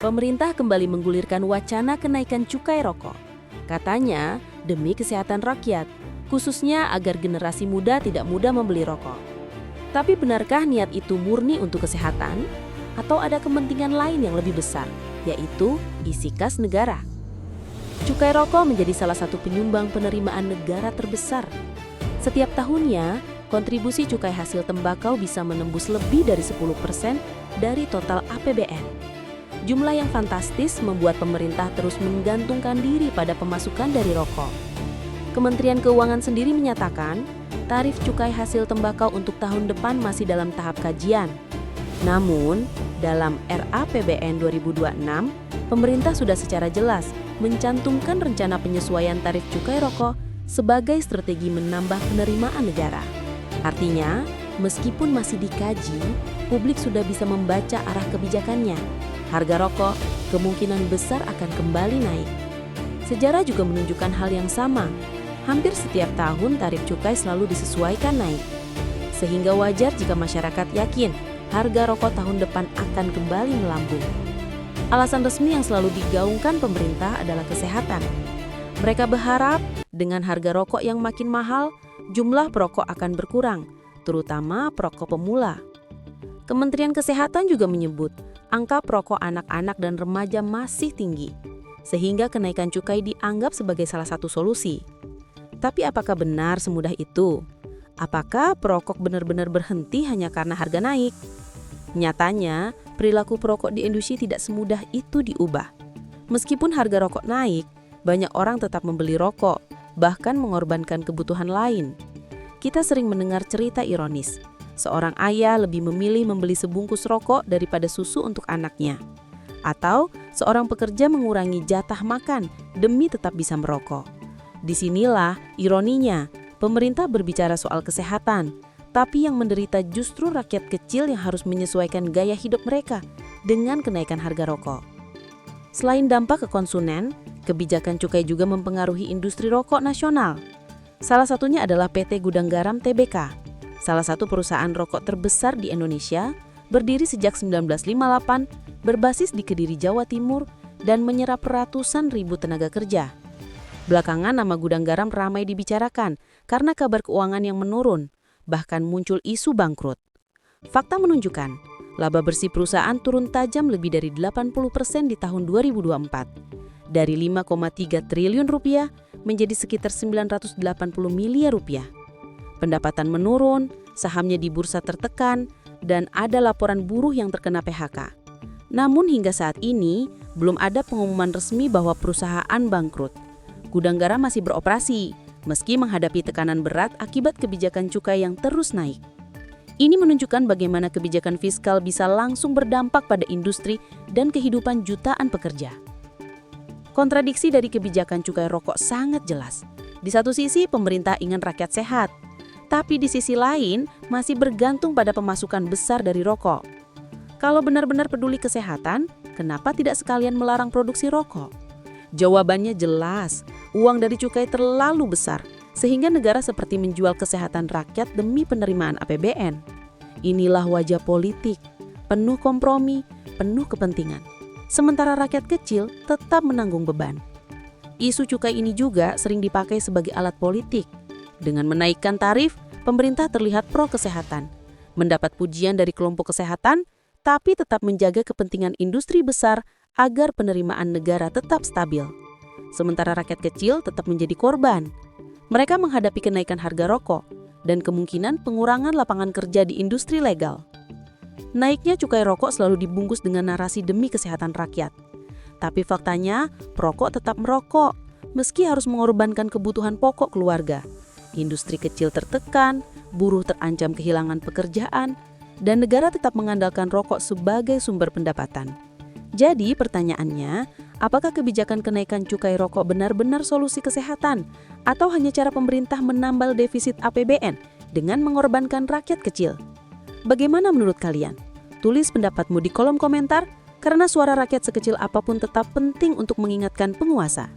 Pemerintah kembali menggulirkan wacana kenaikan cukai rokok. Katanya, demi kesehatan rakyat, khususnya agar generasi muda tidak mudah membeli rokok. Tapi benarkah niat itu murni untuk kesehatan? Atau ada kepentingan lain yang lebih besar, yaitu isi kas negara? Cukai rokok menjadi salah satu penyumbang penerimaan negara terbesar. Setiap tahunnya, kontribusi cukai hasil tembakau bisa menembus lebih dari 10% dari total APBN. Jumlah yang fantastis membuat pemerintah terus menggantungkan diri pada pemasukan dari rokok. Kementerian Keuangan sendiri menyatakan, tarif cukai hasil tembakau untuk tahun depan masih dalam tahap kajian. Namun, dalam RAPBN 2026, pemerintah sudah secara jelas mencantumkan rencana penyesuaian tarif cukai rokok sebagai strategi menambah penerimaan negara. Artinya, meskipun masih dikaji, publik sudah bisa membaca arah kebijakannya. Harga rokok kemungkinan besar akan kembali naik. Sejarah juga menunjukkan hal yang sama. Hampir setiap tahun tarif cukai selalu disesuaikan naik. Sehingga wajar jika masyarakat yakin harga rokok tahun depan akan kembali melambung. Alasan resmi yang selalu digaungkan pemerintah adalah kesehatan. Mereka berharap dengan harga rokok yang makin mahal, jumlah perokok akan berkurang, terutama perokok pemula. Kementerian Kesehatan juga menyebut angka perokok anak-anak dan remaja masih tinggi, sehingga kenaikan cukai dianggap sebagai salah satu solusi. Tapi apakah benar semudah itu? Apakah perokok benar-benar berhenti hanya karena harga naik? Nyatanya, perilaku perokok di Indonesia tidak semudah itu diubah. Meskipun harga rokok naik, banyak orang tetap membeli rokok, bahkan mengorbankan kebutuhan lain. Kita sering mendengar cerita ironis. Seorang ayah lebih memilih membeli sebungkus rokok daripada susu untuk anaknya. Atau seorang pekerja mengurangi jatah makan demi tetap bisa merokok. Disinilah ironinya, pemerintah berbicara soal kesehatan, tapi yang menderita justru rakyat kecil yang harus menyesuaikan gaya hidup mereka dengan kenaikan harga rokok. Selain dampak ke konsumen, kebijakan cukai juga mempengaruhi industri rokok nasional. Salah satunya adalah PT Gudang Garam Tbk. Salah satu perusahaan rokok terbesar di Indonesia, berdiri sejak 1958, berbasis di Kediri, Jawa Timur, dan menyerap ratusan ribu tenaga kerja. Belakangan nama Gudang Garam ramai dibicarakan karena kabar keuangan yang menurun, bahkan muncul isu bangkrut. Fakta menunjukkan, laba bersih perusahaan turun tajam lebih dari 80% di tahun 2024. Dari 5,3 triliun rupiah menjadi sekitar 980 miliar rupiah. Pendapatan menurun, sahamnya di bursa tertekan, dan ada laporan buruh yang terkena PHK. Namun hingga saat ini, belum ada pengumuman resmi bahwa perusahaan bangkrut. Gudang Garam masih beroperasi, meski menghadapi tekanan berat akibat kebijakan cukai yang terus naik. Ini menunjukkan bagaimana kebijakan fiskal bisa langsung berdampak pada industri dan kehidupan jutaan pekerja. Kontradiksi dari kebijakan cukai rokok sangat jelas. Di satu sisi, pemerintah ingin rakyat sehat, tapi di sisi lain masih bergantung pada pemasukan besar dari rokok. Kalau benar-benar peduli kesehatan, kenapa tidak sekalian melarang produksi rokok? Jawabannya jelas, uang dari cukai terlalu besar, sehingga negara seperti menjual kesehatan rakyat demi penerimaan APBN. Inilah wajah politik, penuh kompromi, penuh kepentingan. Sementara rakyat kecil tetap menanggung beban. Isu cukai ini juga sering dipakai sebagai alat politik. Dengan menaikkan tarif, pemerintah terlihat pro kesehatan, mendapat pujian dari kelompok kesehatan, tapi tetap menjaga kepentingan industri besar agar penerimaan negara tetap stabil. Sementara rakyat kecil tetap menjadi korban. Mereka menghadapi kenaikan harga rokok dan kemungkinan pengurangan lapangan kerja di industri legal. Naiknya cukai rokok selalu dibungkus dengan narasi demi kesehatan rakyat. Tapi faktanya, perokok tetap merokok, meski harus mengorbankan kebutuhan pokok keluarga. Industri kecil tertekan, buruh terancam kehilangan pekerjaan, dan negara tetap mengandalkan rokok sebagai sumber pendapatan. Jadi pertanyaannya, apakah kebijakan kenaikan cukai rokok benar-benar solusi kesehatan? Atau hanya cara pemerintah menambal defisit APBN dengan mengorbankan rakyat kecil? Bagaimana menurut kalian? Tulis pendapatmu di kolom komentar, karena suara rakyat sekecil apapun tetap penting untuk mengingatkan penguasa.